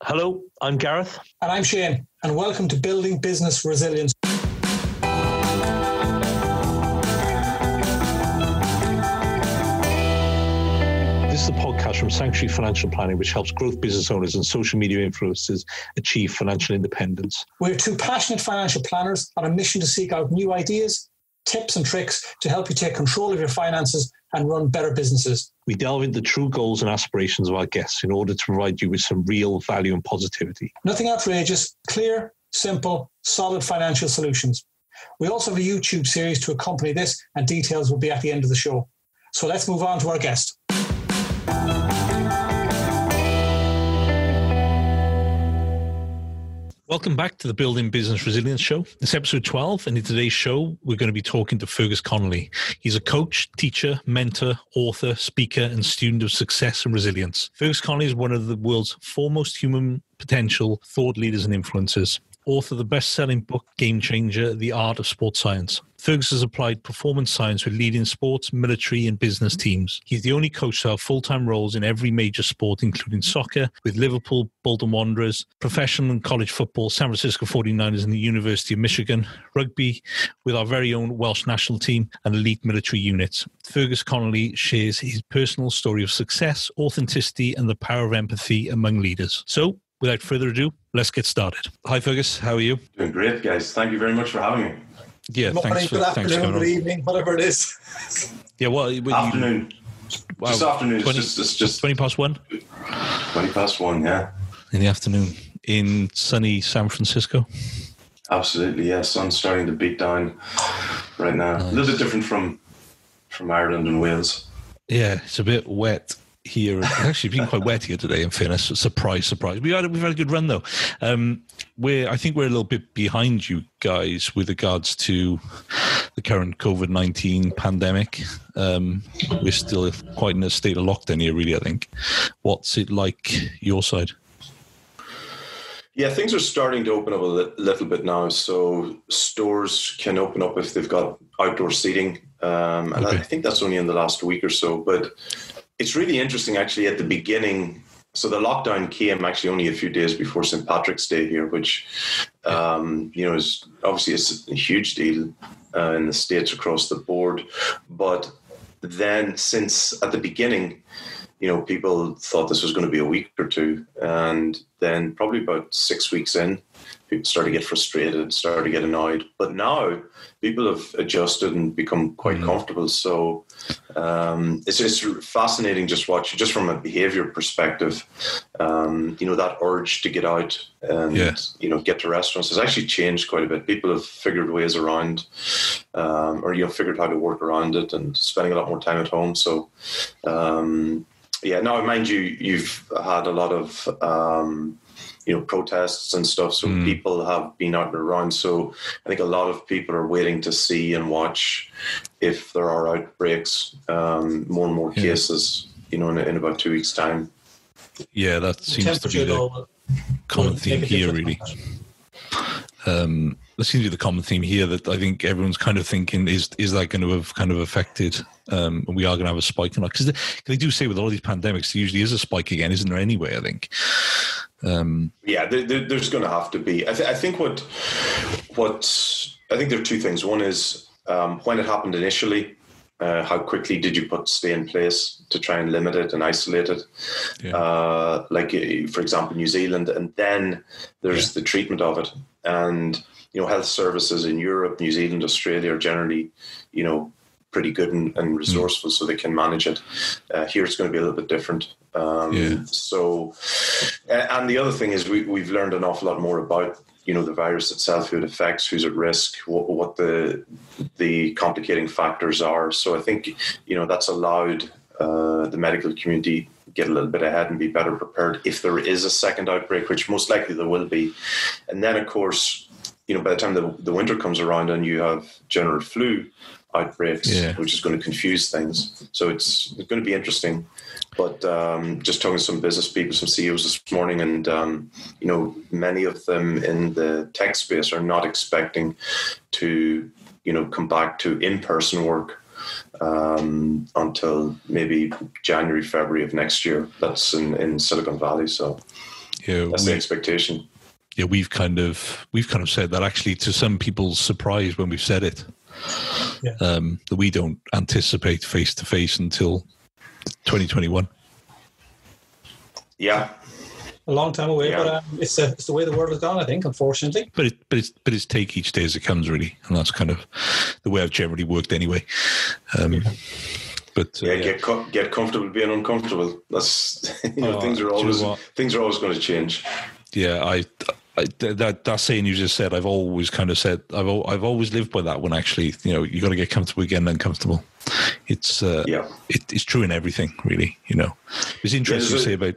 Hello, I'm Gareth. And I'm Shane, and welcome to Building Business Resilience. This is a podcast from Sanctuary Financial Planning, which helps growth business owners and social media influencers achieve financial independence. We're two passionate financial planners on a mission to seek out new ideas, tips and tricks to help you take control of your finances and run better businesses. We delve into the true goals and aspirations of our guests in order to provide you with some real value and positivity. Nothing outrageous, clear, simple, solid financial solutions. We also have a YouTube series to accompany this, and details will be at the end of the show. So let's move on to our guest. Welcome back to the Building Business Resilience Show. It's episode 12, and in today's show, we're going to be talking to Fergus Connolly. He's a coach, teacher, mentor, author, speaker, and student of success and resilience. Fergus Connolly is one of the world's foremost human potential thought leaders and influencers. Author of the best-selling book, Game Changer, The Art of Sports Science. Fergus has applied performance science with leading sports, military, and business teams. He's the only coach to have full-time roles in every major sport, including soccer with Liverpool, Bolton Wanderers, professional and college football, San Francisco 49ers and the University of Michigan, rugby with our very own Welsh national team, and elite military units. Fergus Connolly shares his personal story of success, authenticity, and the power of empathy among leaders. So, without further ado, let's get started. Hi, Fergus. How are you? Doing great, guys. Thank you very much for having me. Yeah, good morning, good afternoon, good evening, whatever it is. Yeah, well, afternoon. Wow. Just afternoon. 20, it's just 20 past 1? 20 past 1, yeah. In the afternoon in sunny San Francisco? Absolutely, yeah. Sun's starting to beat down right now. Nice. A little bit different from Ireland and Wales. Yeah, it's a bit wet here. It's actually been quite wet here today, in fairness. Surprise. We've had a good run, though. I think we're a little bit behind you guys with regards to the current COVID-19 pandemic. We're still quite in a state of lockdown here, really, I think. What's it like your side? Yeah, things are starting to open up a little bit now. So stores can open up if they've got outdoor seating. And okay. I think that's only in the last week or so. But it's really interesting, actually, at the beginning. So the lockdown came actually only a few days before St. Patrick's Day here, which, is obviously it's a huge deal in the States across the board. But then since at the beginning, people thought this was going to be a week or two. And then probably about 6 weeks in, people started to get frustrated, started to get annoyed. But now people have adjusted and become quite comfortable. So it's fascinating just watching, just from a behavior perspective, that urge to get out and, get to restaurants has actually changed quite a bit. People have figured ways around figured how to work around it and spending a lot more time at home. So, now, mind you, you've had a lot of protests and stuff. So people have been out and around. So I think a lot of people are waiting to see and watch if there are outbreaks, more and more cases, in about 2 weeks' time. Yeah, that seems to be the common theme here, really. That seems to be the common theme here that I think everyone's kind of thinking, is that going to have kind of affected, and we are going to have a spike or not? Because they do say with all these pandemics, there usually is a spike again, isn't there, anyway, I think? There's going to have to be. I think I think there are two things. One is when it happened initially, how quickly did you stay in place to try and limit it and isolate it? Yeah. For example, New Zealand, and then there's the treatment of it. And health services in Europe, New Zealand, Australia are generally, pretty good and resourceful, so they can manage it. Here it's going to be a little bit different. So, and the other thing is we've learned an awful lot more about, the virus itself, who it affects, who's at risk, what the complicating factors are. So I think, that's allowed the medical community get a little bit ahead and be better prepared if there is a second outbreak, which most likely there will be. And then, of course, by the time the winter comes around and you have general flu outbreaks, which is going to confuse things. So it's going to be interesting. But just talking to some business people, some CEOs this morning, and many of them in the tech space are not expecting to come back to in-person work until maybe January, February of next year. That's in Silicon Valley. So That's the expectation. Yeah, we've kind of said that actually to some people's surprise when we've said it. Yeah. That we don't anticipate face-to-face until 2021. Yeah. A long time away, but it's the way the world has gone, I think, unfortunately. But it's take each day as it comes, really, and that's kind of the way I've generally worked anyway. But get comfortable being uncomfortable. That's things are always going to change. Yeah, that saying you just said, I've always kind of said, I've always lived by that one. Actually, you got to get comfortable again, uncomfortable. It's it's true in everything, really. It's interesting to say about.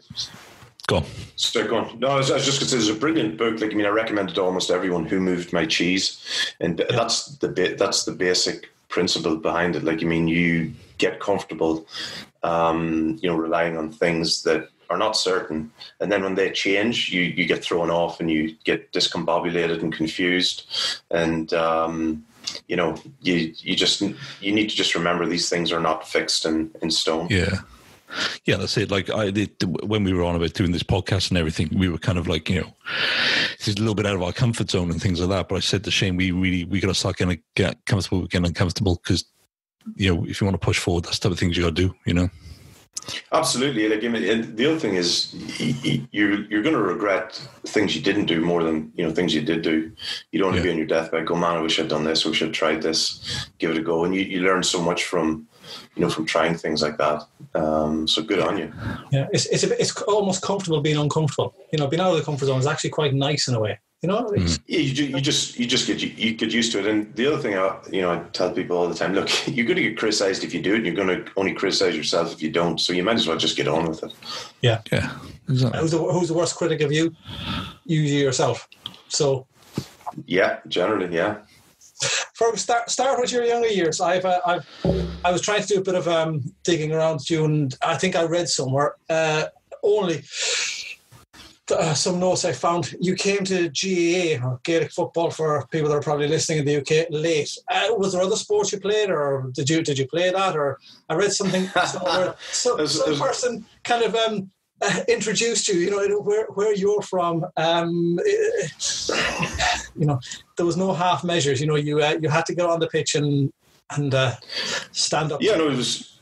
Go on. Go on. No, I was just going to say, there's a brilliant book. I recommend it to almost everyone. Who Moved My Cheese, and that's the basic principle behind it. You get comfortable, relying on things that are not certain, and then when they change, you get thrown off and you get discombobulated and confused, and you need to just remember these things are not fixed in stone. Yeah, that's it. Like I did when we were on about doing this podcast and everything, we were kind of like, this is a little bit out of our comfort zone and things like that. But I said to Shane, we got to start getting comfortable with getting uncomfortable, because if you want to push forward, that's the type of things you got to do. Absolutely. And the other thing is, you're going to regret things you didn't do more than things you did do. You don't want to be on your deathbed go, man, I wish I'd done this, I wish I'd tried this, give it a go. And you learn so much from trying things like that. So good on you. Yeah, it's almost comfortable being uncomfortable. Being out of the comfort zone is actually quite nice in a way. Yeah, you just get used to it. And the other thing, I tell people all the time, look, you're going to get criticised if you do it, and you're going to only criticise yourself if you don't. So you might as well just get on with it. Yeah, exactly. Who's the worst critic of you? You yourself. So. Yeah, generally, yeah. Fergus, start with your younger years. I was trying to do a bit of digging around you, and I think I read somewhere only. Some notes I found. You came to GAA, or Gaelic football, for people that are probably listening in the UK, late. Was there other sports you played, or did you play that? Or I read something somewhere. Some person kind of introduced you. Where you're from. There was no half measures. You had to get on the pitch and stand up. Yeah, no, it was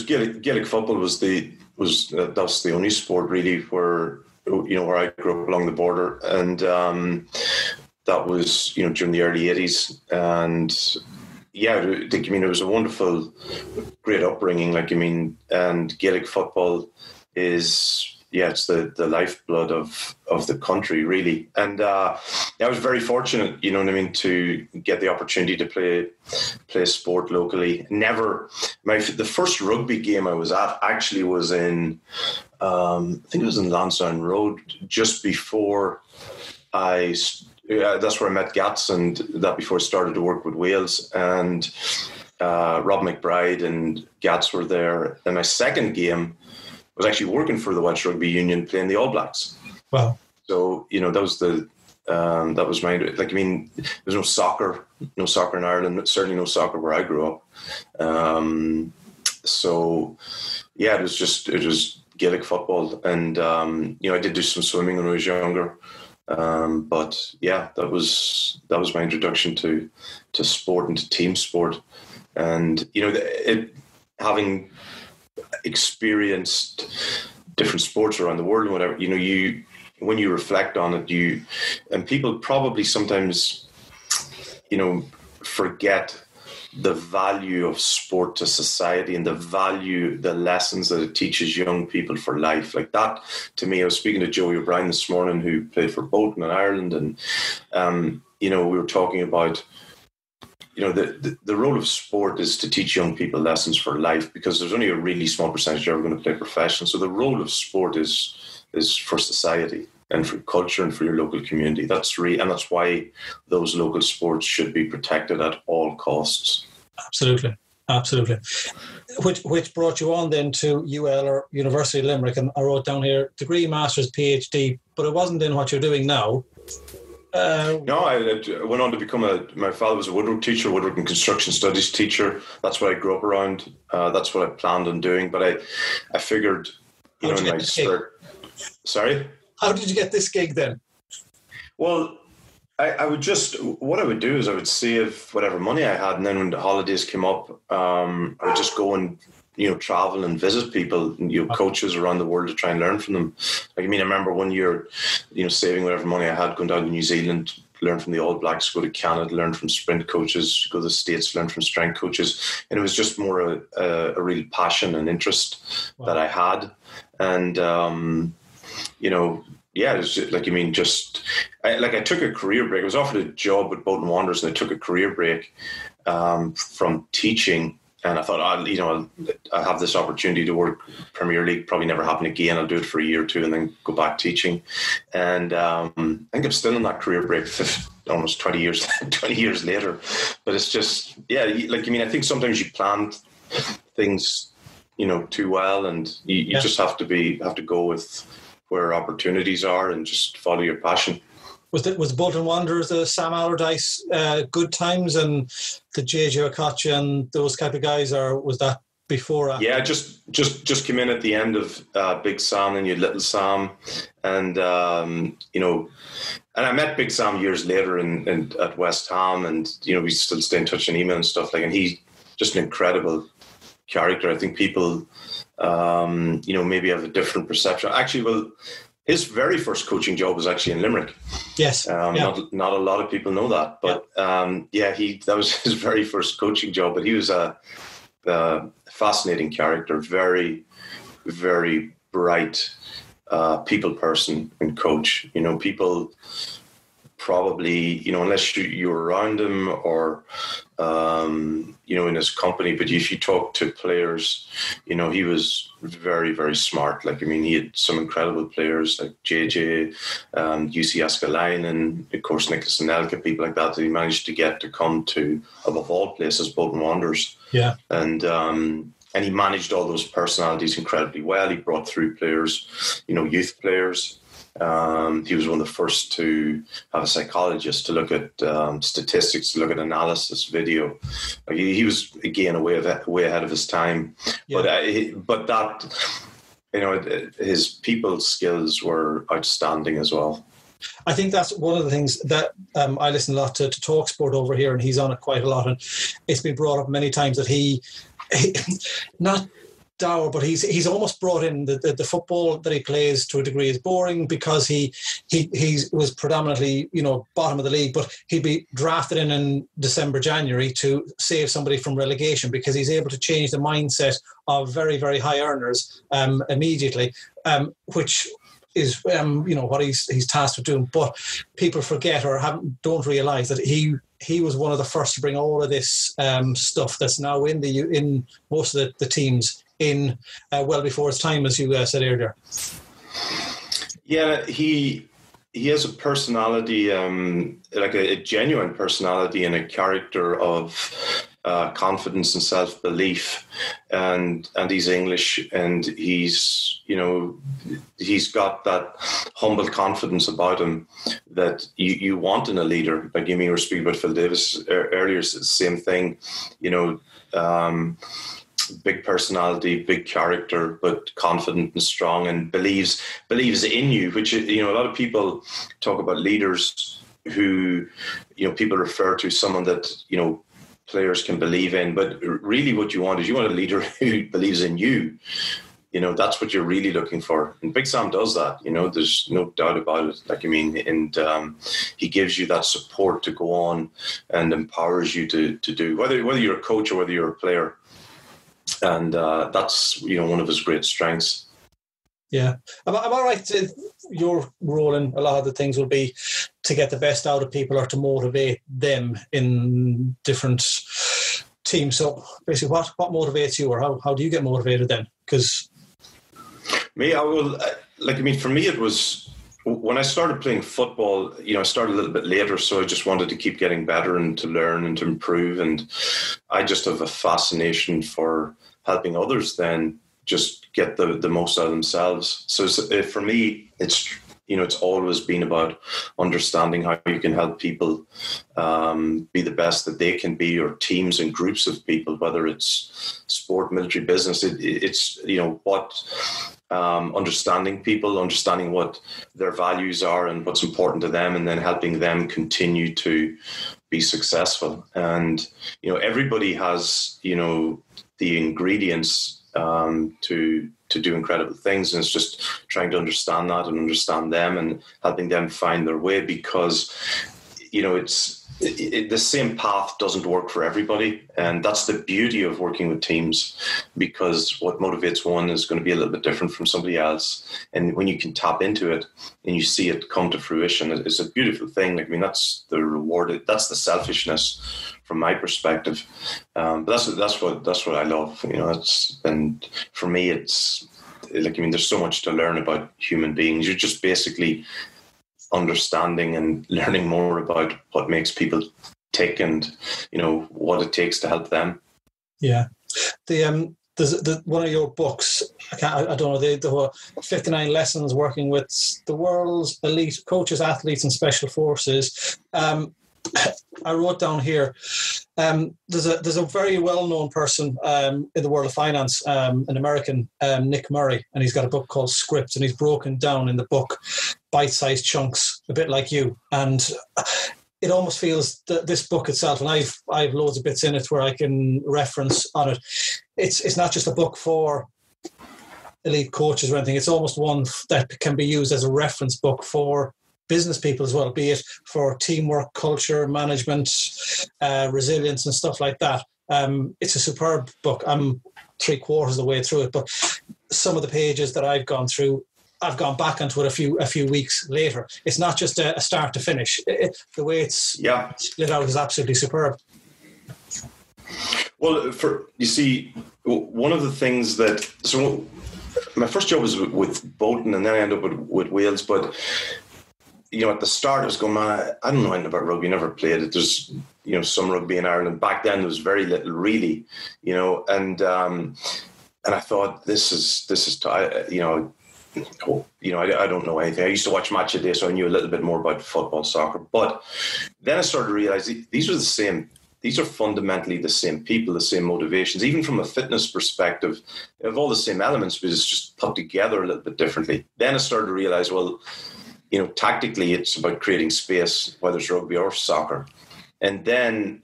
Gaelic football was that's the only sport really where I grew up along the border, and that was during the early 80s, and it was a wonderful, great upbringing. And Gaelic football is it's the lifeblood of the country, really. And I was very fortunate, to get the opportunity to play sport locally. The first rugby game I was at actually was in, I think it was in Lansdowne Road, just before that's where I met Gats, and that before I started to work with Wales. And Rob McBride and Gats were there. And my second game was actually working for the Welsh Rugby Union, playing the All Blacks. Wow. So, that was my, there's no soccer in Ireland, certainly no soccer where I grew up. It was Gaelic football. And, I did do some swimming when I was younger. But yeah, that was my introduction to sport and to team sport. And, having experienced different sports around the world and whatever, when you reflect on it, and people probably sometimes, forget the value of sport to society and the lessons that it teaches young people for life. Like that, to me, I was speaking to Joey O'Brien this morning, who played for Bolton in Ireland, and, we were talking about, the role of sport is to teach young people lessons for life, because there's only a really small percentage who are going to play professional. So the role of sport is for society and for culture and for your local community. And that's why those local sports should be protected at all costs. Absolutely. Which brought you on then to UL, or University of Limerick, and I wrote down here, degree, master's, PhD, but it wasn't in what you're doing now. No, I went on to become my father was a woodwork teacher, woodwork and construction studies teacher. That's what I grew up around. That's what I planned on doing. But I figured, in my spirit. Sorry? how did you get this gig then? Well, I would what I would do is I would save whatever money I had, and then when the holidays came up, I would just go and, travel and visit people, coaches around the world to try and learn from them. I remember one year, saving whatever money I had, going down to New Zealand, learn from the All Blacks, go to Canada, learn from sprint coaches, go to the States, learn from strength coaches. And it was just more a real passion and interest that I had. And, yeah, it was just, I took a career break. I was offered a job with Bolton Wanderers, and I took a career break from teaching. And I thought, I'll have this opportunity to work Premier League. Probably never happen again. I'll do it for a year or two and then go back teaching. And I think I'm still in that career break almost 20 years later. But it's just, I think sometimes you plan things, too well, and you just have to go with where opportunities are and just follow your passion. Was Bolton Wanderers, the Sam Allardyce, good times, and the JJ Okocha and those type of guys, or was that before? Yeah, just came in at the end of Big Sam, and you had Little Sam, and and I met Big Sam years later at West Ham, and we still stay in touch on email and stuff and he's just an incredible character. I think people maybe have a different perception. Actually, well, his very first coaching job was actually in Limerick. Yes. Not a lot of people know that, but that was his very first coaching job. But he was a fascinating character, very, very bright people person and coach. People probably, unless you were around him or, in his company, but if you talk to players, he was very, very smart. He had some incredible players like JJ, UC Askelainen, of course, Nicholas Anelka, people like that he managed to get to come to, above all places, Bolton Wanderers. Yeah. And he managed all those personalities incredibly well. He brought through players, youth players. He was one of the first to have a psychologist to look at statistics, to look at analysis, video. He was, again, way ahead of his time. Yeah. But that, his people skills were outstanding as well. I think that's one of the things that I listen a lot to TalkSport over here, and he's on it quite a lot. And it's been brought up many times that he not dour, but he's almost brought in the football that he plays to a degree is boring because he was predominantly bottom of the league, but he'd be drafted in December, January to save somebody from relegation because he's able to change the mindset of very, very high earners immediately, which is what he's tasked with doing. But people forget or don't realise that he was one of the first to bring all of this stuff that's now in most of the teams in well before his time, as you said earlier. Yeah, he has a personality, like a genuine personality and a character of confidence and self-belief, and he's English, and he's got that humble confidence about him that you want in a leader. Like we were speaking about Phil Davis earlier, it's the same thing, big personality, big character, but confident and strong, and believes in you, which, a lot of people talk about leaders who, people refer to someone that, players can believe in, but really what you want is a leader who believes in you. That's what you're really looking for. And Big Sam does that, there's no doubt about it. And he gives you that support to go on and empowers you to do, whether you're a coach or whether you're a player. And that's, one of his great strengths. Yeah. Am I right? Your role in a lot of the things will be to get the best out of people or to motivate them in different teams. So basically, what motivates you, or how do you get motivated then? Because me, I will, for me, it was when I started playing football, I started a little bit later, so I just wanted to keep getting better and to learn and to improve. And I just have a fascination for helping others then just get the most out of themselves. So for me, it's it's always been about understanding how you can help people be the best that they can be, or teams and groups of people, whether it's sport, military, business. It's understanding people, understanding what their values are and what's important to them, and then helping them continue to be successful. And, everybody has, the ingredients to do incredible things. And it's just trying to understand that and understand them and helping them find their way, because, the same path doesn't work for everybody. And that's the beauty of working with teams, because what motivates one is going to be a little bit different from somebody else. And when you can tap into it and you see it come to fruition, it's a beautiful thing. That's the reward. That's the selfishness from my perspective. But that's what I love. And for me, it's there's so much to learn about human beings. You're just basically understanding and learning more about what makes people tick and what it takes to help them. Yeah. There's one of your books, I don't know, the 59 lessons working with the world's elite coaches, athletes and special forces. I wrote down here, there's a very well-known person in the world of finance, an American, Nick Murray, and he's got a book called Scripts, and he's broken down in the book bite-sized chunks, a bit like you. And it almost feels that this book itself, and I've loads of bits in it where I can reference on it. It's not just a book for elite coaches or anything. It's almost one that can be used as a reference book for business people as well, be it for teamwork, culture, management, resilience and stuff like that. It's a superb book. I'm 3/4 of the way through it, but some of the pages that I've gone through, I've gone back onto it a few weeks later. It's not just a start to finish. The way it's lit out is absolutely superb. Well, one of the things so my first job was with Bolton, and then I ended up with Wales, but at the start I was going, man, I don't know anything about rugby, never played it. There's, some rugby in Ireland. Back then there was very little really, and I thought this is I don't know anything. I used to watch Match a Day, so I knew a little bit more about football, soccer. But then I started to realize these are fundamentally the same people, the same motivations, even from a fitness perspective. They have all the same elements, but it's just put together a little bit differently. Then I started to realize, well, tactically it's about creating space, whether it's rugby or soccer. And then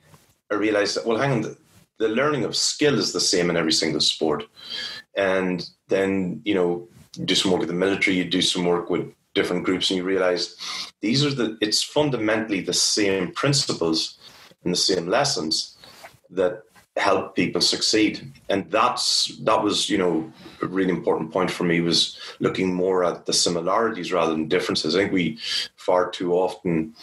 I realized that, well, hang on, the learning of skill is the same in every single sport. And then, you do some work with the military, you do some work with different groups, and you realize it's fundamentally the same principles and the same lessons that help people succeed. And that was, a really important point for me, was looking more at the similarities rather than differences. I think we far too often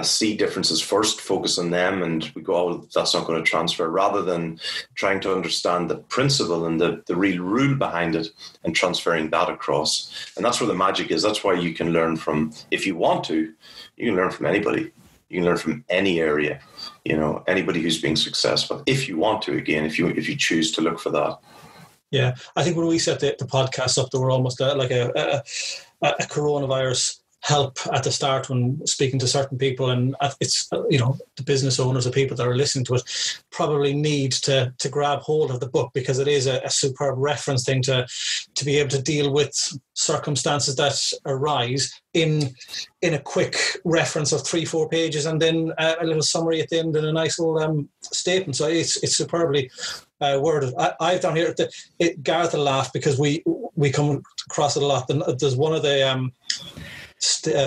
see differences first, focus on them, and we go, oh, that's not going to transfer, rather than trying to understand the principle and the real rule behind it and transferring that across. And that's where the magic is. That's why you can learn from, if you want to, you can learn from anybody. You can learn from any area, anybody who's being successful, if you want to, again, if you choose to look for that. Yeah, I think when we set the podcast up, there were almost like a coronavirus help at the start when speaking to certain people, and it's the business owners or people that are listening to it probably need to grab hold of the book, because it is a superb reference thing to be able to deal with circumstances that arise in a quick reference of 3-4 pages, and then a little summary at the end and a nice little statement. So it's superbly worded. I've done here Gareth will laugh because we come across it a lot. There's one of the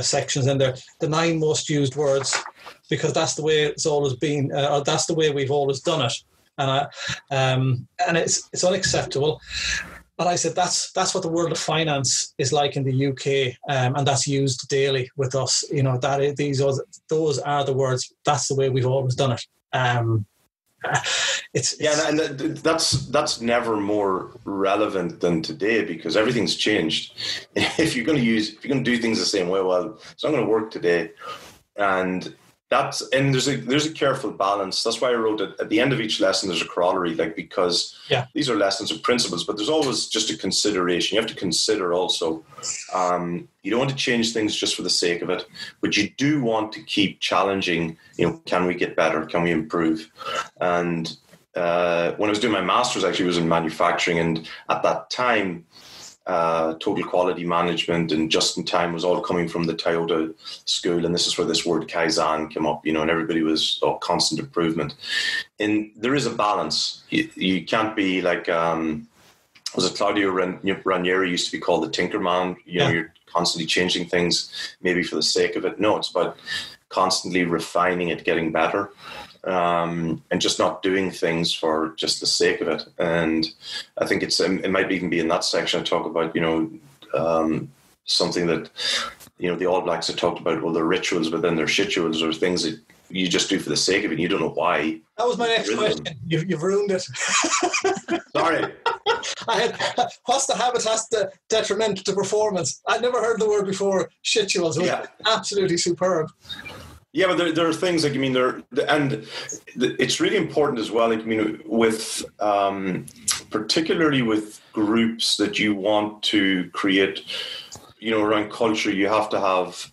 sections in there, the 9 most used words, because that's the way it's always been, or that's the way we've always done it, and it's unacceptable. And I said that's what the world of finance is like in the UK, and that's used daily with us. Those are the words. That's the way we've always done it. And that's never more relevant than today, because everything's changed. If you're going to do things the same way, well, it's not going to work today. And there's a careful balance. That's why I wrote it at the end of each lesson. There's a corollary, because these are lessons of principles, but there's always just a consideration. You have to consider also. You don't want to change things just for the sake of it, but you do want to keep challenging. Can we get better? Can we improve? And when I was doing my master's, actually, was in manufacturing, and at that time, total quality management and just in time was all coming from the Toyota school, and this is where this word Kaizen came up, and everybody was constant improvement. And there is a balance. You can't be like was it Claudio Ranieri used to be called the Tinker Man? You're constantly changing things maybe for the sake of it. No, it's about constantly refining it, getting better. And just not doing things for just the sake of it. And I think it might even be in that section I talk about, something that, the All Blacks have talked about, well, their rituals, but then their shituals or things that you just do for the sake of it and you don't know why. That was my next question. You've ruined it. Sorry. What's the habitat detriment to performance? I'd never heard the word before, shituals. Absolutely superb. Yeah, but there are things like, and it's really important as well, with particularly with groups that you want to create, around culture, you have to have,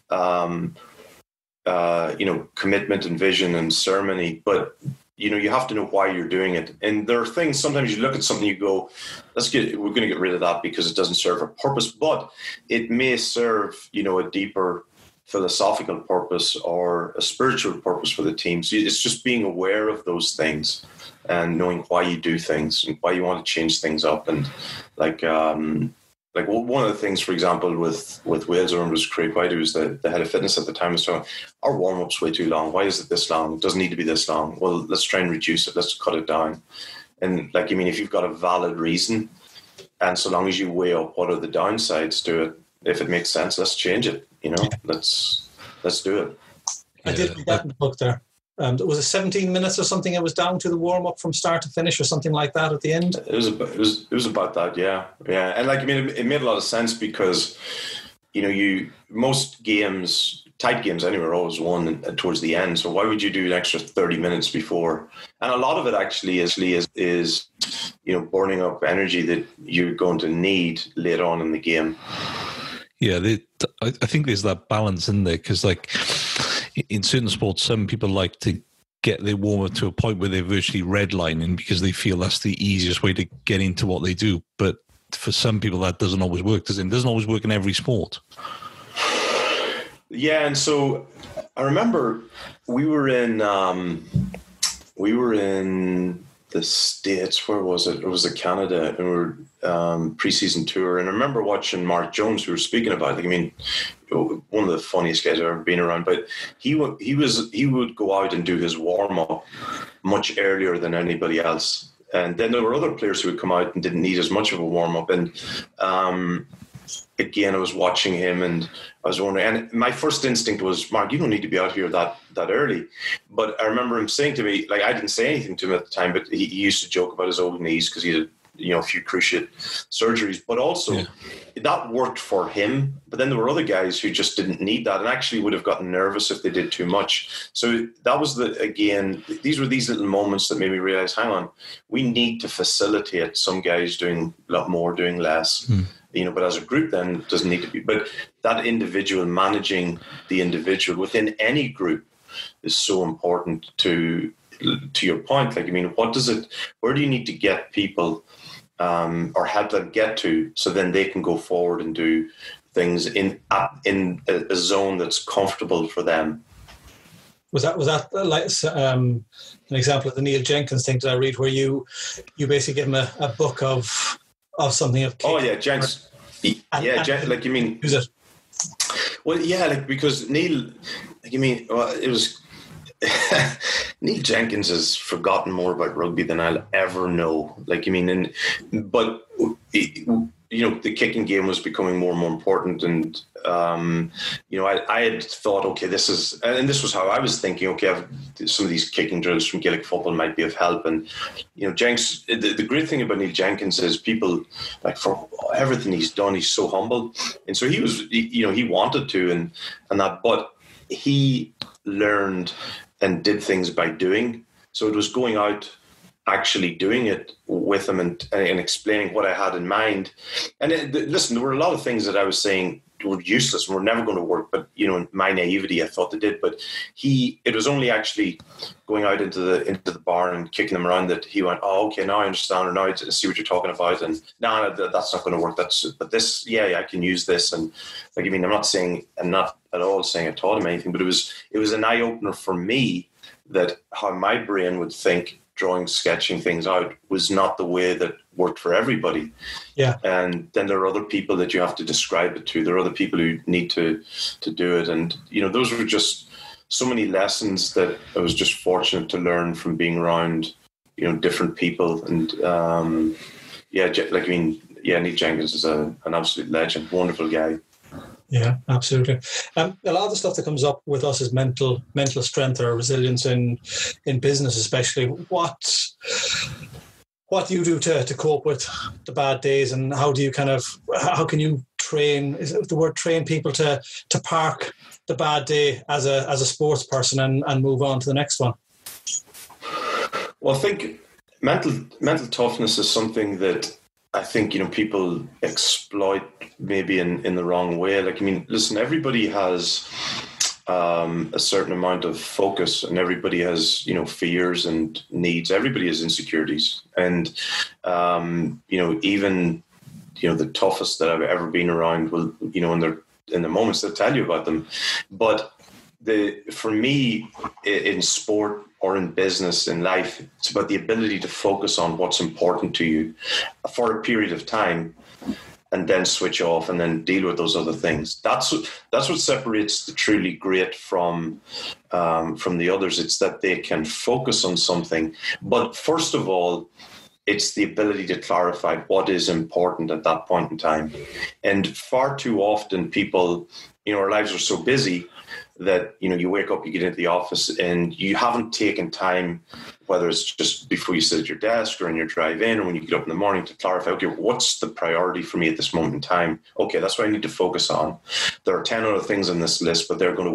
commitment and vision and ceremony, but, you have to know why you're doing it. And there are things, sometimes you look at something, you go, we're going to get rid of that because it doesn't serve a purpose, but it may serve, a deeper philosophical purpose or a spiritual purpose for the team. So it's just being aware of those things and knowing why you do things and why you want to change things up. And like one of the things, for example, with Wales, I remember was Craig White, who was the head of fitness at the time, was talking, our warm-up's way too long. Why is it this long? It doesn't need to be this long. Well, let's try and reduce it. Let's cut it down. And if you've got a valid reason, and so long as you weigh up what are the downsides to it, if it makes sense, let's change it. Let's do it. I did read that in the book there. Was it 17 minutes or something? It was down to the warm up from start to finish or something like that at the end. It was about that, yeah. And it made a lot of sense because most games, tight games anyway, are always won towards the end. So why would you do an extra 30 minutes before? And a lot of it actually is burning up energy that you're going to need later on in the game. Yeah, I think there's that balance in there because, in certain sports, some people like to get their warm-up to a point where they're virtually redlining because they feel that's the easiest way to get into what they do. But for some people, that doesn't always work. It doesn't always work in every sport. Yeah, and so I remember we were in the States. Where was it? It was in Canada, and we were preseason tour. And I remember watching Mark Jones, who was speaking about it. One of the funniest guys I've ever been around. But he would go out and do his warm up much earlier than anybody else. And then there were other players who would come out and didn't need as much of a warm up. And again, I was watching him and I was wondering, and my first instinct was, Mark, you don't need to be out here that early. But I remember him saying to me, I didn't say anything to him at the time, but he used to joke about his old knees because he had a few cruciate surgeries, but also that worked for him. But then there were other guys who just didn't need that and actually would have gotten nervous if they did too much. So that was these were these little moments that made me realize, hang on, we need to facilitate some guys doing a lot more, doing less. But as a group then it doesn't need to be. But that individual, managing the individual within any group is so important to your point. Where do you need to get people or help them get to so then they can go forward and do things in a zone that's comfortable for them? Was that like an example of the Neil Jenkins thing that I read, where you basically give him a book of something of? Oh yeah, Jenks. You mean? Who's it? Well, yeah, because Neil, it was. Neil Jenkins has forgotten more about rugby than I'll ever know. But the kicking game was becoming more and more important, and I had thought, okay, this was how I was thinking. Okay, some of these kicking drills from Gaelic football might be of help, and Jenks. The great thing about Neil Jenkins is people for everything he's done, he's so humble, and so he was, he wanted to, and that, but he learned and did things by doing. So it was going out, actually doing it with him and explaining what I had in mind. And listen, there were a lot of things that I was saying were useless and were never going to work, but in my naivety I thought they did. But it was only actually going out into the bar and kicking them around that he went, oh, okay, now I understand, or now I see what you're talking about, and no, that's not going to work. But this, yeah, I can use this. And like, I mean, I'm not at all saying I taught him anything, but it was an eye opener for me that how my brain would think, drawing, sketching things out was not the way that worked for everybody. Yeah. And then there are other people that you have to describe it to. There are other people who need to do it. And, those were just so many lessons that I was just fortunate to learn from being around, different people. And, Neil Jenkins is an absolute legend, wonderful guy. Yeah, absolutely. A lot of the stuff that comes up with us is mental strength or resilience in business, especially. What do you do to cope with the bad days, and how can you train? Is it the word train people to park the bad day as a sports person and move on to the next one? Well, I think mental toughness is something that I think, people exploit maybe in the wrong way. Like, I mean, listen, everybody has a certain amount of focus, and everybody has, fears and needs. Everybody has insecurities. And, even, the toughest that I've ever been around will, in the moments they'll tell you about them. But for me, in sport or in business, in life, it's about the ability to focus on what's important to you for a period of time, and then switch off and then deal with those other things. That's what separates the truly great from the others. It's that they can focus on something. But first of all, it's the ability to clarify what is important at that point in time. And far too often people, our lives are so busy that, you wake up, you get into the office, and you haven't taken time, whether it's just before you sit at your desk or in your drive in, or when you get up in the morning, to clarify, okay, what's the priority for me at this moment in time? Okay, that's what I need to focus on. There are 10 other things on this list, but they're going to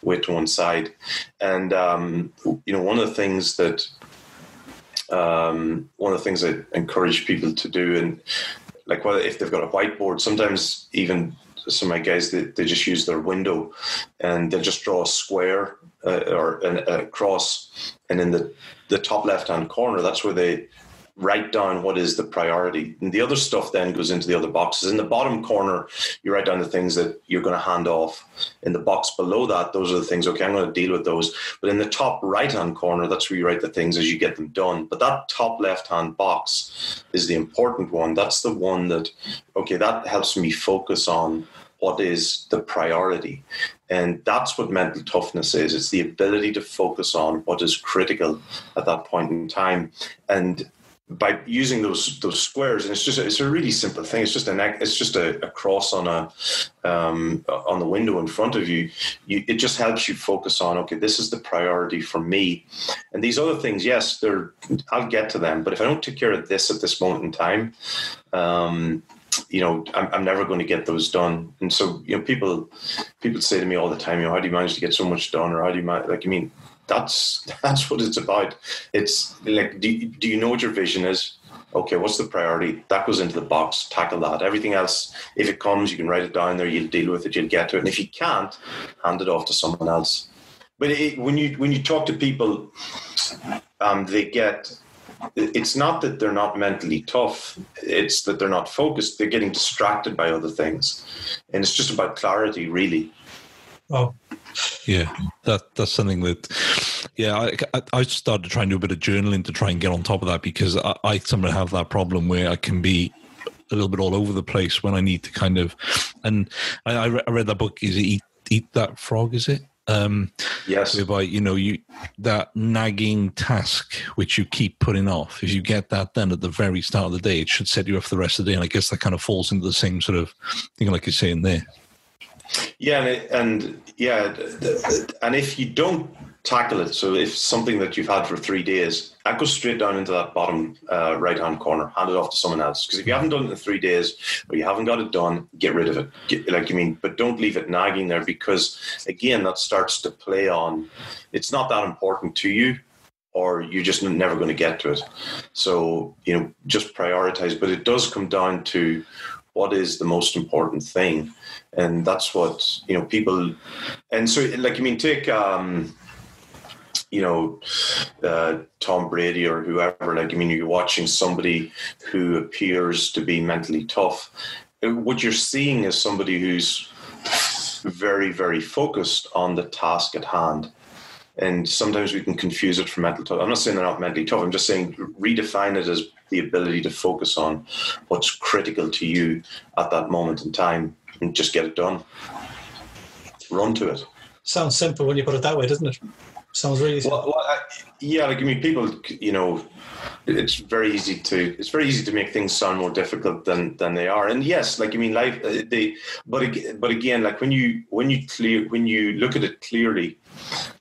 wait to one side. And, one of the things that I encourage people to do, and like, whether if they've got a whiteboard, sometimes even some of my guys, they just use their window and they'll just draw a square or a cross, and in the top left-hand corner, that's where they write down what is the priority. And the other stuff then goes into the other boxes. In the bottom corner, you write down the things that you're going to hand off. In the box below that, those are the things, okay, I'm going to deal with those. But in the top right-hand corner, that's where you write the things as you get them done. But that top left-hand box is the important one. That's the one that, okay, that helps me focus on what is the priority. And that's what mental toughness is. It's the ability to focus on what is critical at that point in time. And by using those squares, and it's a really simple thing. It's just a cross on the window in front of you. It just helps you focus on, okay, this is the priority for me, and these other things, yes, I'll get to them. But if I don't take care of this at this moment in time, I'm never going to get those done. And so, people say to me all the time, how do you manage to get so much done, or how do you that's what it's about. It's like, do you know what your vision is? Okay, what's the priority? That goes into the box, tackle that. Everything else, if it comes, you can write it down there, you'll deal with it, you'll get to it. And if you can't, hand it off to someone else. But when you talk to people, it's not that they're not mentally tough, it's that they're not focused. They're getting distracted by other things. And it's just about clarity, really. Oh, yeah, that's something that, I started to try and do a bit of journaling to try and get on top of that, because I sometimes have that problem where I can be a little bit all over the place when I need to kind of, and I read that book, is it Eat That Frog, is it? Yes. Whereby, that nagging task which you keep putting off, if you get that done at the very start of the day, it should set you up for the rest of the day. And I guess that kind of falls into the same sort of thing like you're saying there. Yeah, and if you don't tackle it. So if something that you've had for 3 days, that goes straight down into that bottom right-hand corner, hand it off to someone else. Because if you haven't done it in 3 days, or you haven't got it done, get rid of it. But don't leave it nagging there, because again, that starts to play on, it's not that important to you, or you're just never going to get to it. So, just prioritize. But it does come down to what is the most important thing. And that's what, people, and so take, Tom Brady or whoever, you're watching somebody who appears to be mentally tough. What you're seeing is somebody who's very, very focused on the task at hand. And sometimes we can confuse it for mental tough. I'm not saying they're not mentally tough. I'm just saying redefine it as the ability to focus on what's critical to you at that moment in time and just get it done. Run to it. Sounds simple when you put it that way, doesn't it? Sounds really simple. People, it's very easy to make things sound more difficult than they are. And yes, life. But again, when you look at it clearly,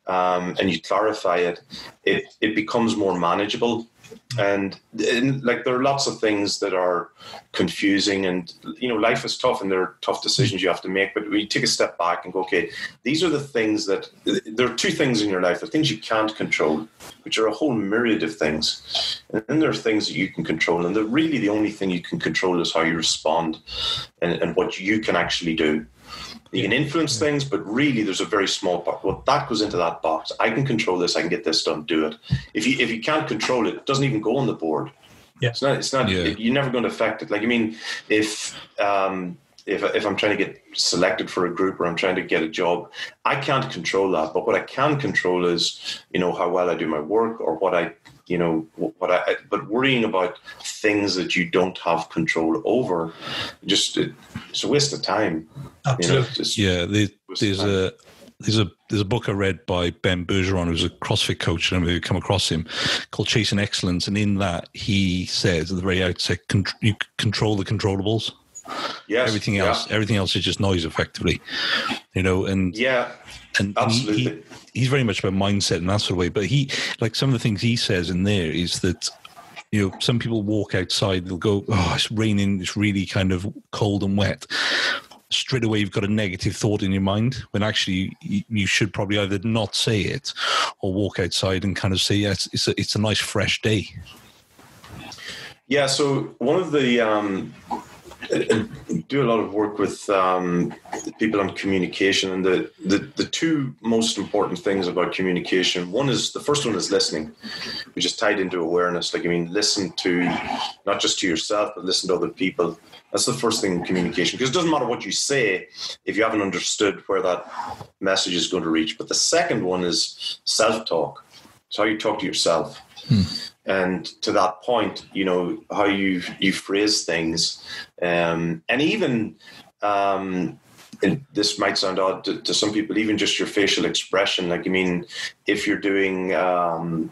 and you clarify it, it becomes more manageable. And there are lots of things that are confusing, and life is tough, and there are tough decisions you have to make. But when you take a step back and go, okay, these are the things there are two things in your life: the things you can't control, which are a whole myriad of things, and then there are things that you can control. And really the only thing you can control is how you respond and what you can actually do. You can influence things, but really there's a very small part. Well, that goes into that box. I can control this. I can get this done. Do it. If you can't control it, it doesn't even go on the board. Yeah. It's not. Yeah. You're never going to affect it. If I'm trying to get selected for a group or I'm trying to get a job, I can't control that. But what I can control is, how well I do my work, or but worrying about things that you don't have control over, it's a waste of time. Absolutely. There's a book I read by Ben Bergeron, who's a CrossFit coach. I don't know if you've come across him, called Chasing Excellence. And in that, he says at the very outset, you control the controllables. Yes. Everything else is just noise, effectively. And yeah, and absolutely. He's very much about mindset and that sort of way. But some of the things he says in there is that, some people walk outside, they'll go, oh, it's raining, it's really kind of cold and wet. Straight away, you've got a negative thought in your mind, when actually you should probably either not say it or walk outside and kind of say, yeah, it's a nice fresh day. Yeah. So one of the, I do a lot of work with people on communication, and the two most important things about communication. The first one is listening, which is tied into awareness. Listen to not just to yourself, but listen to other people. That's the first thing in communication, because it doesn't matter what you say if you haven't understood where that message is going to reach. But the second one is self-talk. It's how you talk to yourself. And to that point, how you phrase things, and even and this might sound odd to some people, even just your facial expression. If you're doing, hard.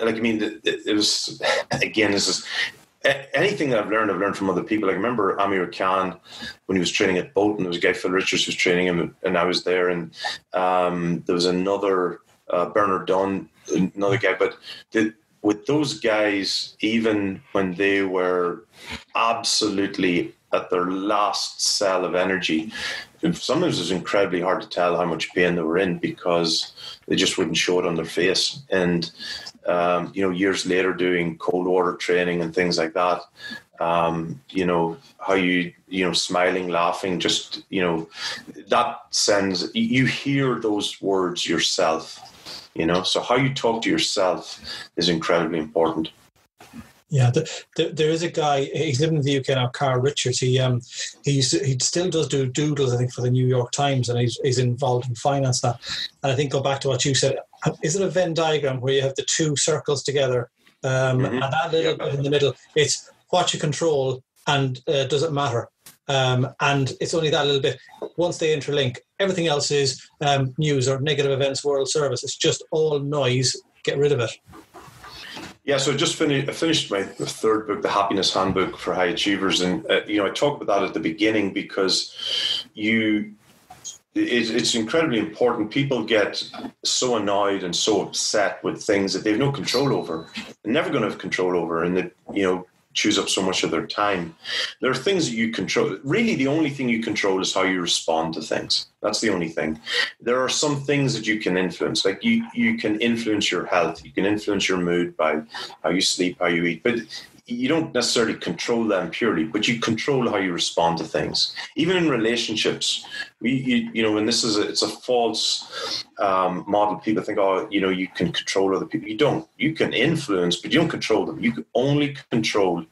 It was, again, this is anything that I've learned from other people. I remember Amir Khan when he was training at Bolton. There was a guy, Phil Richards, who was training him, and I was there. And there was another Bernard Dunn, another guy. But with those guys, even when they were absolutely at their last cell of energy, sometimes it was incredibly hard to tell how much pain they were in, because they just wouldn't show it on their face. And years later, doing cold water training and things like that, how you smiling, laughing, just that sends, you hear those words yourself. So how you talk to yourself is incredibly important. Yeah, there is a guy. He's living in the UK now, Carl Richards. He still does do doodles, I think, for the New York Times, and he's involved in finance now. And I think, go back to what you said. Is it a Venn diagram where you have the two circles together, and that little bit in the middle? It's what you control, and does it matter? And it's only that little bit. Once they interlink, everything else is news or negative events, world service. It's just all noise. Get rid of it. Yeah, so I finished my third book, The Happiness Handbook for High Achievers. And, I talk about that at the beginning, because it's incredibly important. People get so annoyed and so upset with things that they have no control over. They're never going to have control over, and that, chews up so much of their time. There are things that you control. Really, the only thing you control is how you respond to things. That's the only thing. There are some things that you can influence. Like you can influence your health. You can influence your mood by how you sleep, how you eat. But you don't necessarily control them purely, but you control how you respond to things. Even in relationships, and it's a false model. People think, you can control other people. You don't. You can influence, but you don't control them. You can only control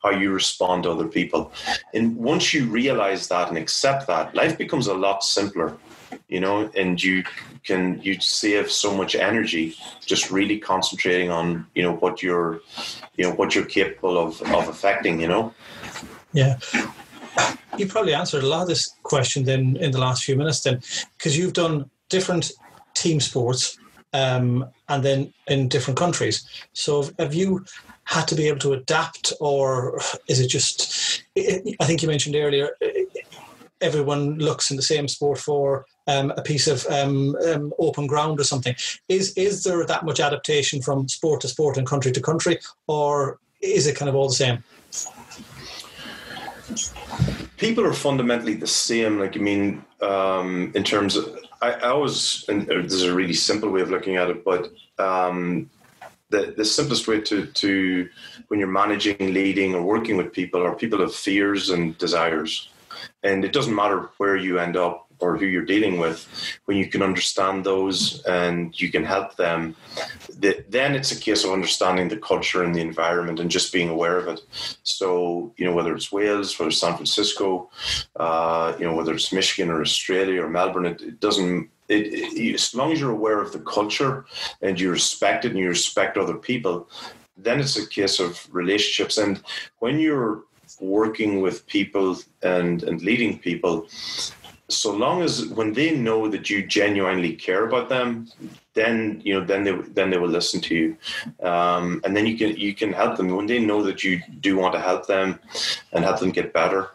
how you respond to other people. And once you realize that and accept that, life becomes a lot simpler, and you save so much energy just really concentrating on, what you're capable of affecting, Yeah. You probably answered a lot of this question then in the last few minutes then, because you've done different team sports and then in different countries. So have you had to be able to adapt, or is it just, I think you mentioned earlier, everyone looks in the same sport for a piece of open ground or something. Is there that much adaptation from sport to sport and country to country, or is it kind of all the same? People are fundamentally the same. In terms of, I always, and this is a really simple way of looking at it, but the simplest way to when you're managing, leading, or working with people, are people have fears and desires. And it doesn't matter where you end up or who you're dealing with. When you can understand those and you can help them, then it's a case of understanding the culture and the environment and just being aware of it. So, whether it's Wales, whether it's San Francisco, whether it's Michigan or Australia or Melbourne, it doesn't, as long as you're aware of the culture and you respect it and you respect other people, then it's a case of relationships. And when you're working with people and leading people, so long as when they know that you genuinely care about them, then they will listen to you, and then you can help them when they know that you do want to help them and help them get better.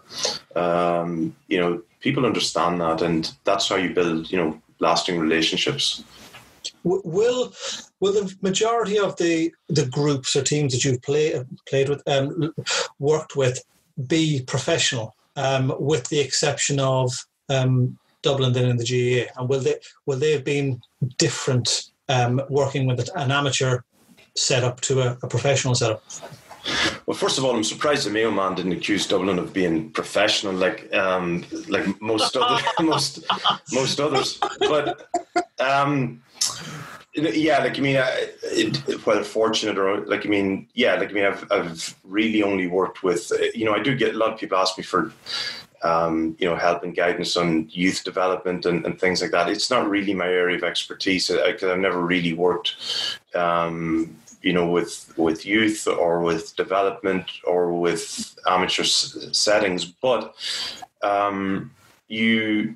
People understand that, and that's how you build lasting relationships. Will the majority of the groups or teams that you've played with, worked with, be professional, with the exception of Dublin then in the GAA? And will they have been different working with an amateur setup to a professional setup? Well, first of all, I'm surprised the Mayo man didn't accuse Dublin of being professional, like most others. But whether fortunate or I've really only worked with. I do get a lot of people ask me for help and guidance on youth development and things like that. It's not really my area of expertise because I've never really worked, with youth or with development or with amateur settings. But it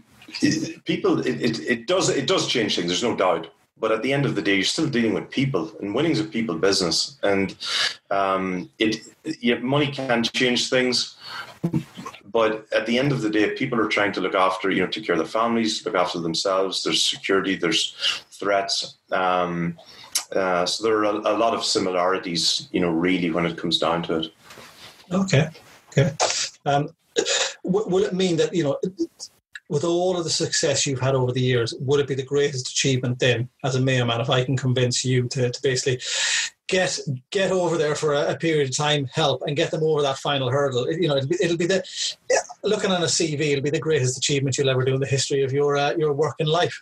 does change things. There's no doubt. But at the end of the day, you're still dealing with people, and winning's a people business. And money can change things. But at the end of the day, people are trying to look after, take care of their families, look after themselves. There's security, there's threats. So there are a lot of similarities, really, when it comes down to it. Okay. Will it mean that, with all of the success you've had over the years, would it be the greatest achievement then, as a Mayo man, if I can convince you to basically get over there for a period of time, help, and get them over that final hurdle? It'll be looking on a CV, it'll be the greatest achievement you'll ever do in the history of your working life.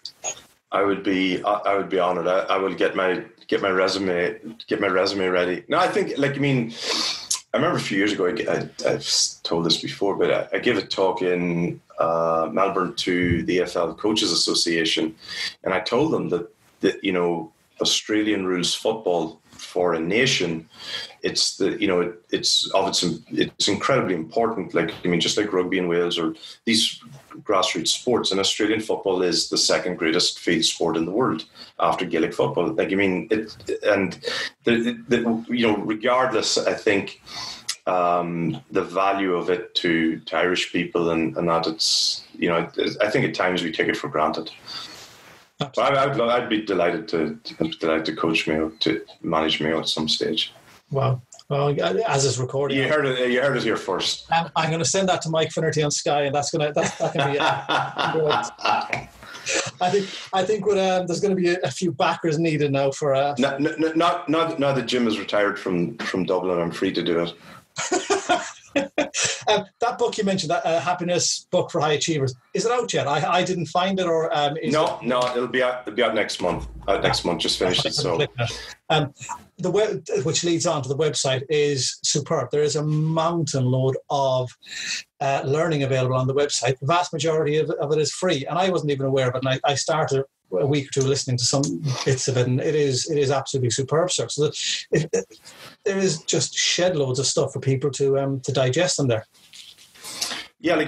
I would be honoured. I will get my resume ready. No, I think I remember a few years ago, I've told this before, but I gave a talk in Melbourne to the AFL Coaches Association, and I told them that Australian rules football for a nation, it's incredibly important. Just like rugby in Wales or these grassroots sports, and Australian football is the second greatest field sport in the world after Gaelic football. Regardless, I think the value of it to Irish people, and that it's, I think at times we take it for granted. But I'd be delighted to coach Mayo, to manage Mayo at some stage. Wow. Well, as it's recording, you heard it here first. I'm going to send that to Mike Finnerty on Sky, and that can be it. I think there's going to be a few backers needed now for. Now that Jim is retired from Dublin, I'm free to do it. That book you mentioned, that Happiness Book for High Achievers, is it out yet? I didn't find it, or no, it'll be out next month. Next month, just finished it. So, the web, which leads on to the website, is superb. There is a mountain load of learning available on the website. The vast majority of it is free, and I wasn't even aware of it. And I started a week or two listening to some bits of it, and it is absolutely superb, sir. So there is just shed loads of stuff for people to digest in there. Yeah,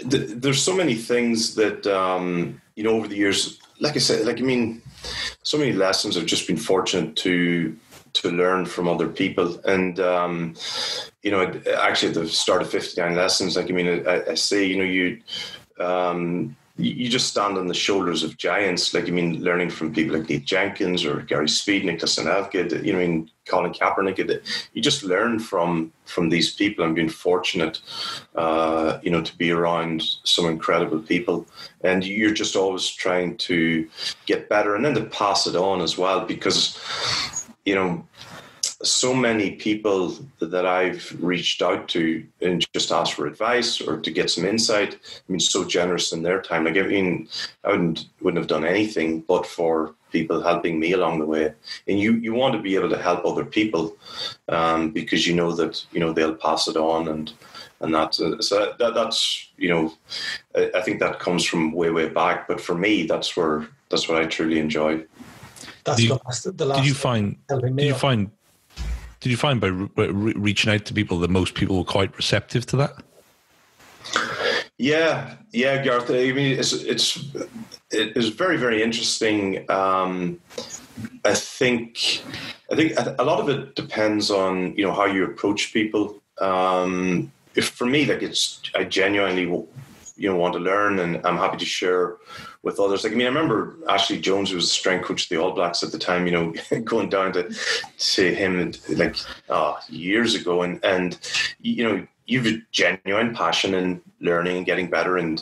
there's so many things that over the years, like I said, so many lessons I've just been fortunate to learn from other people, and actually at the start of 59 lessons, I say, you just stand on the shoulders of giants, learning from people like Nate Jenkins or Gary Speed, Nicholas Anelka, Colin Kaepernick. You just learn from these people. I'm being fortunate, to be around some incredible people, and you're just always trying to get better and then to pass it on as well, because, so many people that I've reached out to and just asked for advice or to get some insight, so generous in their time. I wouldn't have done anything but for people helping me along the way. And you want to be able to help other people, because that they'll pass it on, and that's I think that comes from way back. But for me, that's what I truly enjoy. Did you find by reaching out to people that most people were quite receptive to that? Yeah, Gareth. It's very, very interesting. I think a lot of it depends on how you approach people. For me, I genuinely want to learn, and I'm happy to share with others. I remember Ashley Jones, who was the strength coach of the All Blacks at the time, going down to him years ago, and you've a genuine passion in learning and getting better. And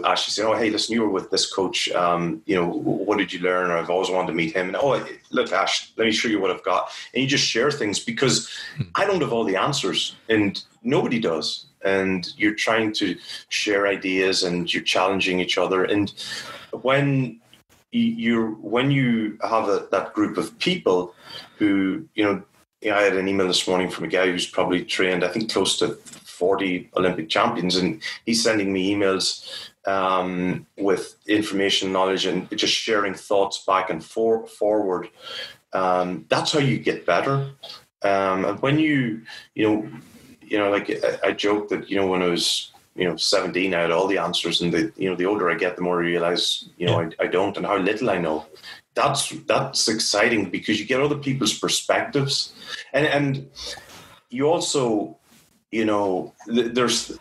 Ashley said, "Oh, hey, listen, you were with this coach. What did you learn?" Or, "I've always wanted to meet him." And look, Ash, let me show you what I've got. And you just share things, because I don't have all the answers, and nobody does. And you're trying to share ideas, and you're challenging each other. And when you have that group of people who, I had an email this morning from a guy who's probably trained, I think, close to 40 Olympic champions, and he's sending me emails with information, knowledge, and just sharing thoughts back and forward. That's how you get better. And when I joke that, when I was, 17, I had all the answers, and the older I get, the more I realize, I don't, and how little I know. That's exciting, because you get other people's perspectives, and you also, there's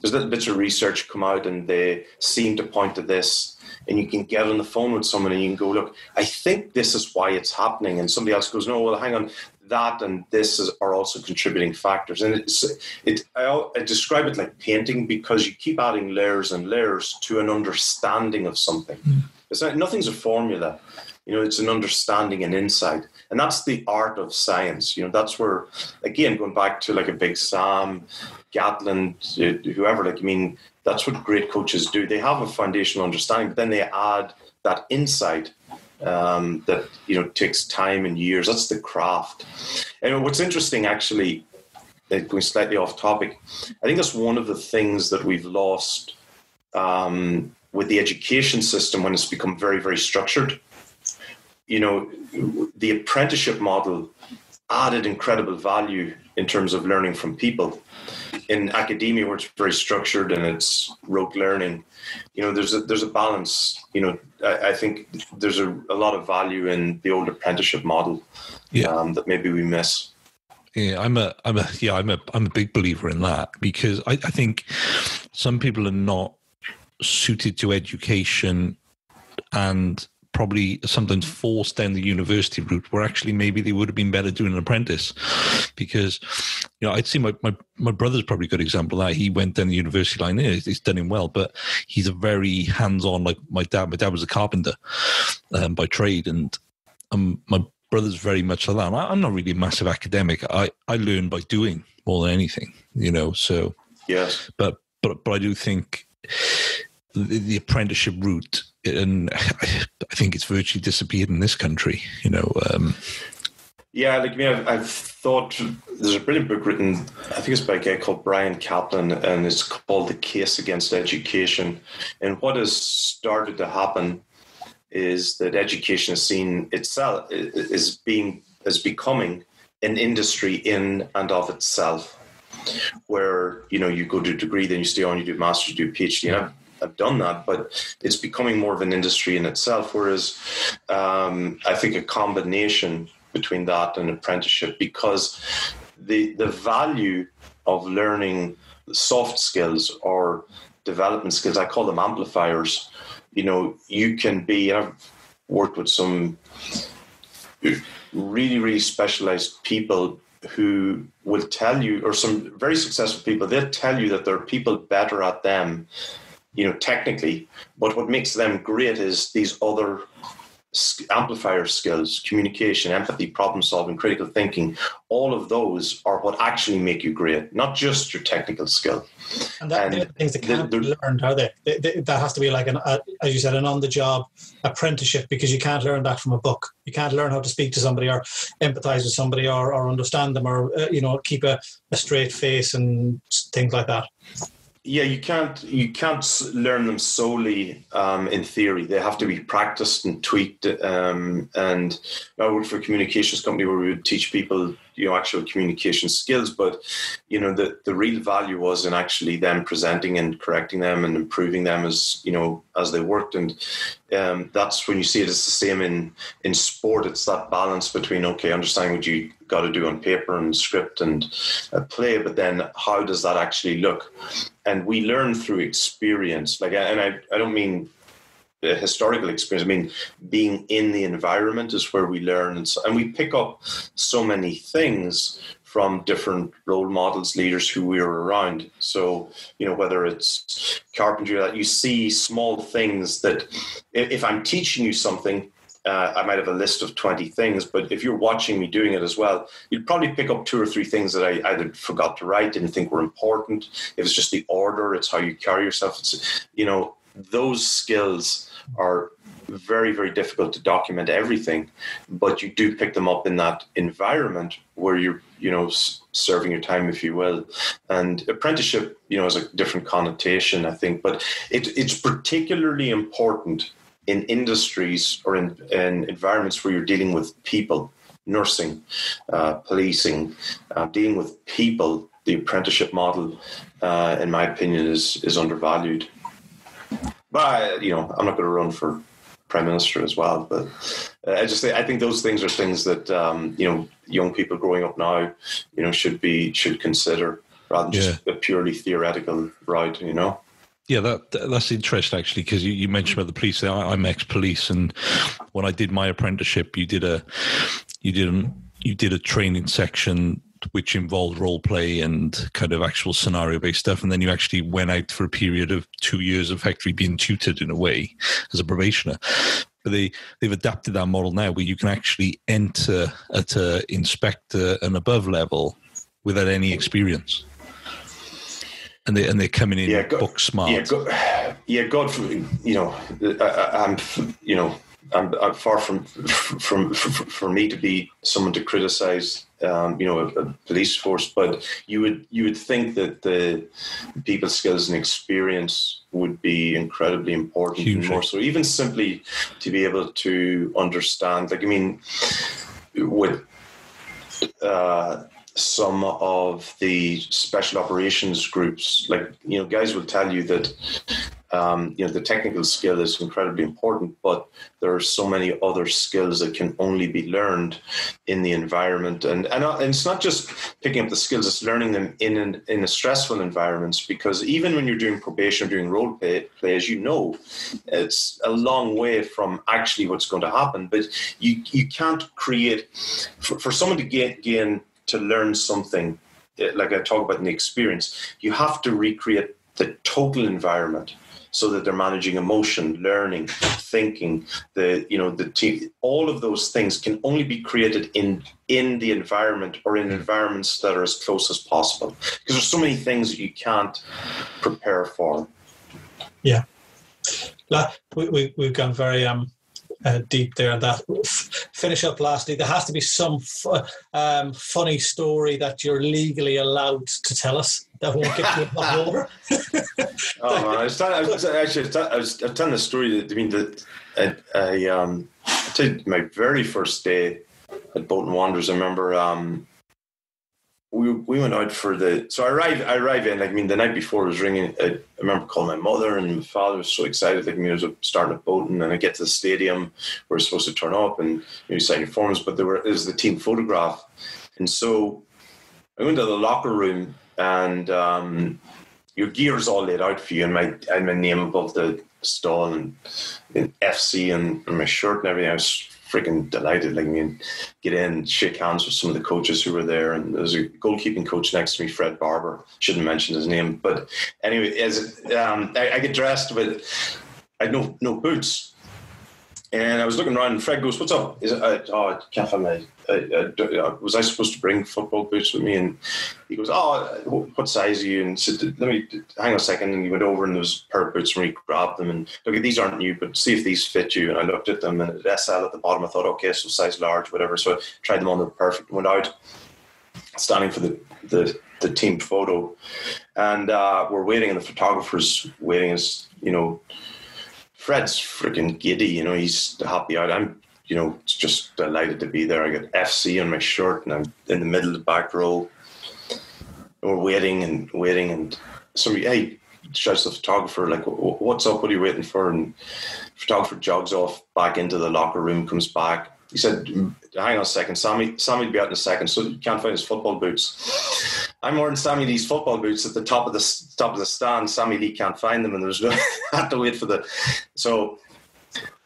little bits of research come out, and they seem to point to this, and you can get on the phone with someone and you can go, "Look, I think this is why it's happening," and somebody else goes, "No, well, hang on, that and this are also contributing factors." And I describe it like painting, because you keep adding layers and layers to an understanding of something. Nothing's a formula, it's an understanding and insight, and that's the art of science. That's where, again, going back to like a Big Sam, Gatlin, whoever, that's what great coaches do. They have a foundational understanding, but then they add that insight that takes time and years. That's the craft. And what's interesting, actually, going slightly off topic, I think that's one of the things that we've lost with the education system when it's become very, very structured. The apprenticeship model added incredible value in terms of learning from people. In academia, where it's very structured and it's rote learning, there's a balance. I think there's a lot of value in the old apprenticeship model that maybe we miss. Yeah, I'm a big believer in that, because I think some people are not suited to education and probably sometimes forced down the university route, where actually maybe they would have been better doing an apprentice. Because, I'd see my brother's probably a good example of that. He went down the university line. He's done him well, but he's a very hands-on, like my dad. My dad was a carpenter by trade, and my brother's very much like that. I'm not really a massive academic. I learn by doing more than anything, so yes. But I do think the apprenticeship route, and I think it's virtually disappeared in this country, Yeah, I've thought there's a brilliant book written, I think it's by a guy called Brian Kaplan, and it's called The Case Against Education. And what has started to happen is that education is seen itself as becoming an industry in and of itself, where, you go to a degree, then you stay on, you do a master's, you do a PhD, and I've done that, but it's becoming more of an industry in itself, whereas I think a combination between that and apprenticeship, because the value of learning soft skills or development skills, I call them amplifiers. You can be, I've worked with some really, really specialized people who will tell you, or some very successful people, they'll tell you that there are people better at them, technically, but what makes them great is these other amplifier skills: communication, empathy, problem solving, critical thinking. All of those are what actually make you great, not just your technical skill. And they're the things that can't be learned, are they? That has to be like, as you said, an on-the-job apprenticeship, because you can't learn that from a book. You can't learn how to speak to somebody or empathize with somebody or understand them or, keep a straight face and things like that. Yeah, you can't learn them solely in theory. They have to be practiced and tweaked. And I worked for a communications company where we would teach people, actual communication skills. But, the real value was in actually them presenting and correcting them and improving them as they worked. And that's when you see it as the same in sport. It's that balance between, understanding what you got to do on paper and script and play, but then how does that actually look? And we learn through experience. I don't mean historical experience. I mean, being in the environment is where we learn. And we pick up so many things from different role models, leaders who we are around. So, whether it's carpentry, that you see small things that if I'm teaching you something, I might have a list of 20 things, but if you're watching me doing it as well, you'd probably pick up 2 or 3 things that I either forgot to write, didn't think were important. If it's just the order, it's how you carry yourself. It's, those skills are very, very difficult to document everything, but you do pick them up in that environment where you're, serving your time, if you will. And apprenticeship, has a different connotation, I think, but it's particularly important in industries or in environments where you're dealing with people, nursing, policing, dealing with people. The apprenticeship model, in my opinion, is undervalued. But, I'm not going to run for Prime Minister as well. But I think those things are things that, young people growing up now, should consider, rather than just a purely theoretical route, Yeah, that's interesting, actually, because you mentioned about the police. I'm ex-police, and when I did my apprenticeship, you did a training section which involved role play and kind of actual scenario-based stuff, and then you actually went out for a period of 2 years, effectively being tutored in a way as a probationer. But they've adapted that model now, where you can actually enter at an inspector and above level without any experience. And they're coming in book smart. God, I'm far from for me to be someone to criticize, a police force, but you would think that the people skills and experience would be incredibly important. Hugely. And more so, even simply to be able to understand. With some of the special operations groups, guys will tell you that The technical skill is incredibly important, but there are so many other skills that can only be learned in the environment. And it's not just picking up the skills, it's learning them in a stressful environments, because even when you're doing probation, doing role play, as you know, it's a long way from actually what's going to happen. But you can't create, for someone to gain to learn something, like I talk about in the experience, you have to recreate the total environment, so that they're managing emotion, learning, thinking, the team. All of those things can only be created in the environment, or in environments that are as close as possible. Because there's so many things that you can't prepare for. Yeah. We've gone very deep there. And that finish up lastly, there has to be some funny story that you're legally allowed to tell us that won't get you hot water. Oh man, I was telling the story. I tell you, my very first day at Bolton Wanderers, I remember we went out for so I arrive in, the night before I was ringing. I remember calling my mother, and my father was so excited. I was starting at Bolton, and I get to the stadium where we're supposed to turn up and sign forms, but it was the team photograph. And so I went to the locker room, and your gear's all laid out for you, and my name above the stall, and FC and my shirt and everything. I was freaking delighted. Get in, shake hands with some of the coaches who were there, and there was a goalkeeping coach next to me, Fred Barber. Shouldn't mention his name, but anyway, I get dressed, but I had no boots. And I was looking around, and Fred goes, "What's up?" I can't find my. Was I supposed to bring football boots with me? And he goes, "What size are you?" And said, "Let me hang on a second." And he went over, and there was a pair of boots, and he grabbed them. And look, these aren't new, but see if these fit you. And I looked at them, and it had SL at the bottom. I thought, okay, so size large, whatever. So I tried them on, they're perfect. Went out, standing for the team photo, and we're waiting, and the photographer's waiting. As Fred's freaking giddy, he's happy out. I'm, just delighted to be there. I got FC on my shirt, and I'm in the middle of the back row. We're waiting, and somebody, hey, shouts the photographer, "What's up? What are you waiting for?" And the photographer jogs off back into the locker room, comes back. He said, "Hang on a second, Sammy'll be out in a second, so you can't find his football boots." I'm wearing Sammy Lee's football boots at the top of the stand. Sammy Lee can't find them, and there's no. I had to wait for So,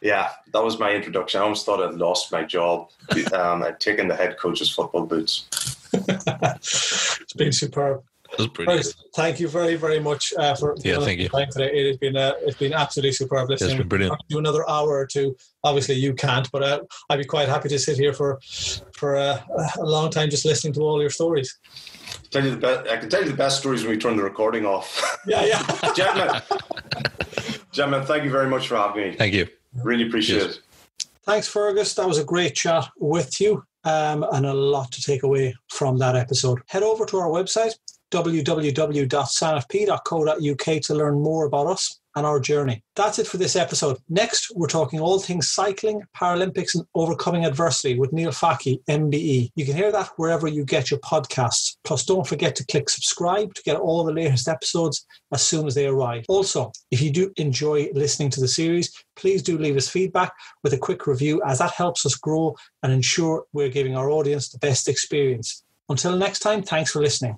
yeah, that was my introduction. I almost thought I'd lost my job. I'd taken the head coach's football boots. It's been superb. Brilliant. Thank you very, very much for thank you. time today. It's been absolutely superb listening. It's been brilliant. We'll do another hour or two. Obviously, you can't, but I'd be quite happy to sit here for a long time just listening to all your stories. I can tell you the best stories when we turn the recording off. Yeah. Gentlemen, thank you very much for having me. Thank you. Really appreciate it. Thanks, Fergus. That was a great chat with you, and a lot to take away from that episode. Head over to our website, www.sanfp.co.uk, to learn more about us and our journey. That's it for this episode. Next, we're talking all things cycling, Paralympics and overcoming adversity with Neil Faki, MBE. You can hear that wherever you get your podcasts. Plus, don't forget to click subscribe to get all the latest episodes as soon as they arrive. Also, if you do enjoy listening to the series, please do leave us feedback with a quick review, as that helps us grow and ensure we're giving our audience the best experience. Until next time, thanks for listening.